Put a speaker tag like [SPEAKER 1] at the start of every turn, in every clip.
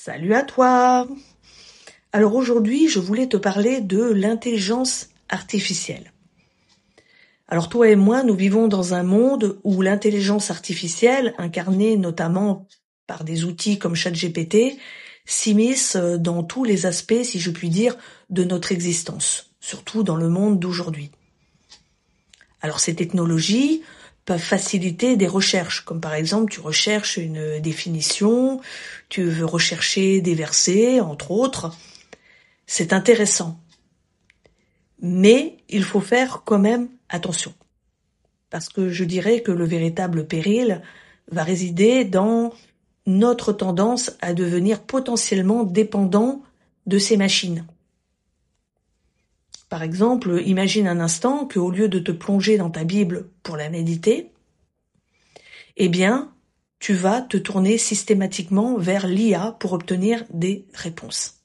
[SPEAKER 1] Salut à toi! Alors aujourd'hui, je voulais te parler de l'intelligence artificielle. Alors toi et moi, nous vivons dans un monde où l'intelligence artificielle, incarnée notamment par des outils comme ChatGPT, s'immisce dans tous les aspects, si je puis dire, de notre existence, surtout dans le monde d'aujourd'hui. Alors ces technologies peuvent faciliter des recherches, comme par exemple tu recherches une définition, tu veux rechercher des versets, entre autres. C'est intéressant. Mais il faut faire quand même attention. Parce que je dirais que le véritable péril va résider dans notre tendance à devenir potentiellement dépendant de ces machines. Par exemple, imagine un instant qu'au lieu de te plonger dans ta Bible pour la méditer, eh bien, tu vas te tourner systématiquement vers l'IA pour obtenir des réponses.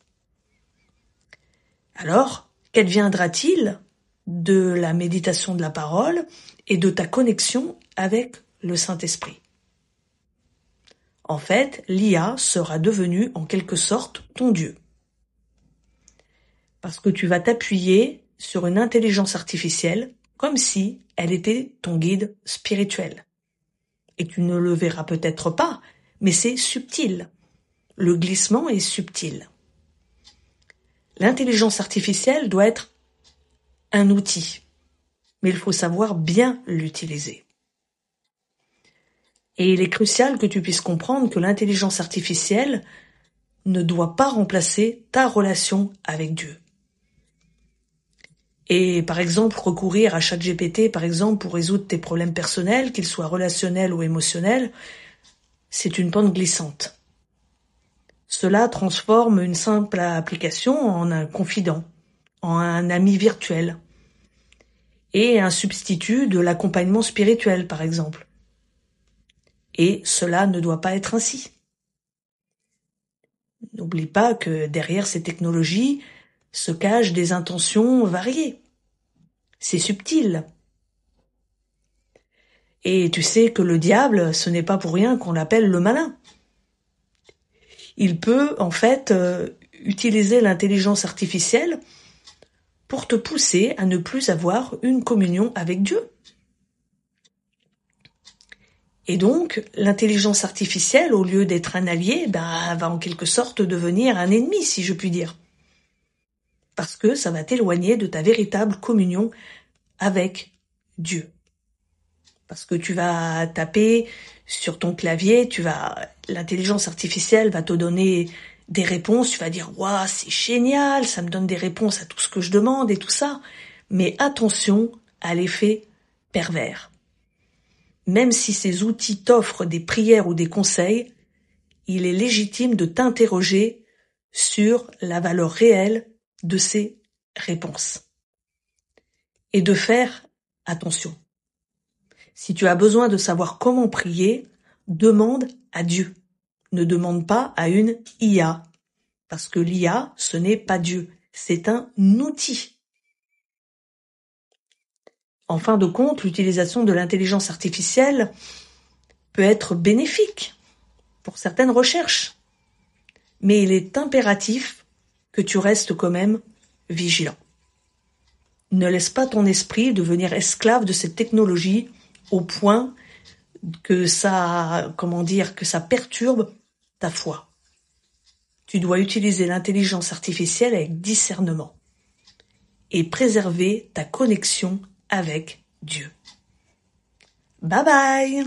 [SPEAKER 1] Alors, qu'adviendra-t-il de la méditation de la parole et de ta connexion avec le Saint-Esprit? En fait, l'IA sera devenue en quelque sorte ton Dieu. Parce que tu vas t'appuyer sur une intelligence artificielle comme si elle était ton guide spirituel. Et tu ne le verras peut-être pas, mais c'est subtil. Le glissement est subtil. L'intelligence artificielle doit être un outil, mais il faut savoir bien l'utiliser. Et il est crucial que tu puisses comprendre que l'intelligence artificielle ne doit pas remplacer ta relation avec Dieu. Et par exemple, recourir à ChatGPT, par exemple, pour résoudre tes problèmes personnels, qu'ils soient relationnels ou émotionnels, c'est une pente glissante. Cela transforme une simple application en un confident, en un ami virtuel, et un substitut de l'accompagnement spirituel, par exemple. Et cela ne doit pas être ainsi. N'oublie pas que derrière ces technologies se cachent des intentions variées. C'est subtil. Et tu sais que le diable, ce n'est pas pour rien qu'on l'appelle le malin. Il peut, en fait, utiliser l'intelligence artificielle pour te pousser à ne plus avoir une communion avec Dieu. Et donc, l'intelligence artificielle, au lieu d'être un allié, va en quelque sorte devenir un ennemi, si je puis dire. Parce que ça va t'éloigner de ta véritable communion avec Dieu. Parce que tu vas taper sur ton clavier, l'intelligence artificielle va te donner des réponses, tu vas dire « Waouh, c'est génial, ça me donne des réponses à tout ce que je demande et tout ça. » Mais attention à l'effet pervers. Même si ces outils t'offrent des prières ou des conseils, il est légitime de t'interroger sur la valeur réelle de ces réponses. Et de faire attention. Si tu as besoin de savoir comment prier, demande à Dieu. Ne demande pas à une IA. Parce que l'IA, ce n'est pas Dieu. C'est un outil. En fin de compte, l'utilisation de l'intelligence artificielle peut être bénéfique pour certaines recherches. Mais il est impératif que tu restes quand même vigilant. Ne laisse pas ton esprit devenir esclave de cette technologie au point que ça perturbe ta foi. Tu dois utiliser l'intelligence artificielle avec discernement et préserver ta connexion avec Dieu. Bye bye!